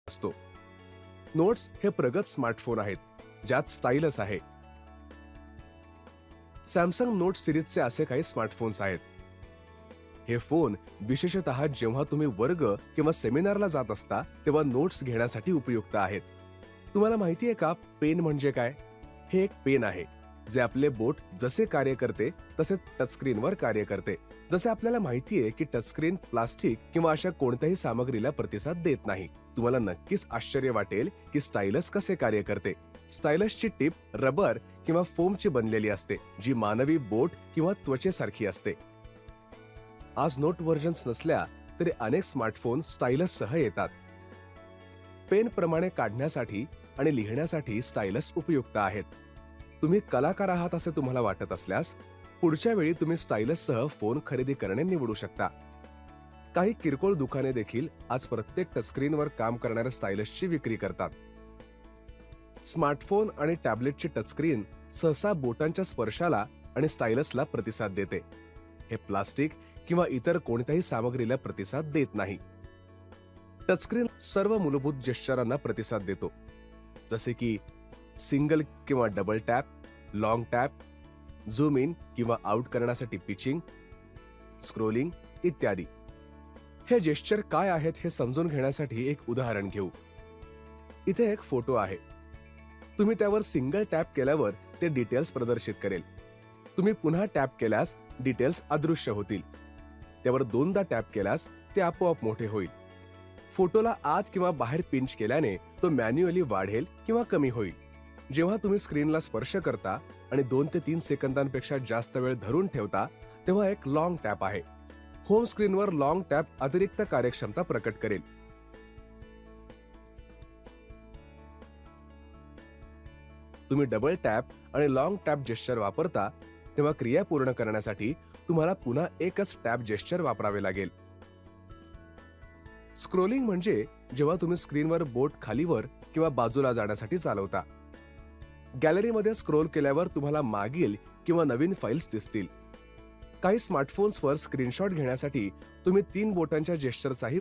असतो. नोट्स हे प्रगत स्मार्टफोन आहेत ज्यात स्टाईलस आहे. सॅमसंग नोट सिरीजचे असे काही स्मार्टफोन्स आहेत. हे फोन विशेषतः जेव्हा तुम्ही वर्ग किंवा सेमिनारला जात असता तेव्हा नोट्स घेण्यासाठी उपयुक्त आहेत. तुम्हाला माहिती आहे का पेन म्हणजे काय? हे एक पेन आहे जे आपले बोट जसे कार्य करते तसे टचस्क्रीनवर कार्य करते. जसे आपल्याला माहिती आहे की टचस्क्रीन प्लास्टिक किंवा अशा कोणत्याही सामग्रीला प्रतिसाद देत नाही. तुम्हाला नक्कीच आश्चर्य वाटेल की स्टायलस कसे कार्य करते. स्टायलसची टिप रबर किंवा फोमची बनलेली असते जी मानवी बोट किंवा त्वचेसारखी असते. आज नोट व्हर्जन्स नसल्या तरी अनेक स्मार्टफोन स्टायलससह येतात. पेन प्रमाणे काढण्यासाठी आणि लिहिण्यासाठी स्टायलस उपयुक्त आहेत. तुम्ही कलाकार आहात असे तुम्हाला वाटत असल्यास पुढच्या वेळी तुम्ही स्टायलससह फोन खरेदी करणे निवडू शकता. काही किरकोळ दुकाने देखील आज प्रत्येक टचस्क्रीनवर काम करणाऱ्या स्टायलसची विक्री करतात. स्मार्टफोन आणि टॅबलेटची टचस्क्रीन सहसा बोटांच्या स्पर्शाला आणि स्टायलसला प्रतिसाद देते. हे प्लास्टिक किंवा इतर कोणत्याही सामग्रीला प्रतिसाद देत नाही. टचस्क्रीन सर्व मूलभूत जेस्चरांना प्रतिसाद देतो, जसे की सिंगल किंवा double tap, long tap, zoom in किंवा आउट करण्यासाठी पिचिंग, स्क्रोलिंग इत्यादी. हे जेस्चर काय आहेत हे समजून घेण्यासाठी एक उदाहरण घेऊ. इथे एक फोटो आहे. तुम्ही त्यावर सिंगल टॅप केल्यावर ते डिटेल्स प्रदर्शित करेल. तुम्ही पुन्हा टॅप केल्यास डिटेल्स अदृश्य होतील. त्यावर दोनदा टॅप केल्यास ते आपोआप मोठे होईल. फोटोला आत किंवा बाहेर पिंच केल्याने तो मॅन्युअली वाढेल किंवा कमी होईल. जेव्हा तुम्ही स्क्रीनला स्पर्श करता आणि 2 ते 3 सेकंदांपेक्षा जास्त वेळ धरून ठेवता तेव्हा एक लॉंग टॅप आहे. होम स्क्रीनवर लॉंग टॅप अतिरिक्त कार्यक्षमता प्रकट करेल. तुम्ही डबल टॅप आणि लॉंग टॅप जेस्चर वापरता तेव्हा क्रिया पूर्ण करण्यासाठी तुम्हाला पुन्हा एकच टॅप जेस्चर वापरावे लागेल. स्क्रोलिंग म्हणजे जेव्हा तुम्ही स्क्रीनवर बोट खालीवर किंवा बाजूला जाण्यासाठी चालवता. गॅलरीमध्ये स्क्रोल केल्यावर तुम्हाला मागील किंवा नवीन फाईल्स दिसतील. काही स्मार्टफोन्सवर स्क्रीनशॉट घेण्यासाठी तुम्ही 3 बोटांच्या जेस्चरचाही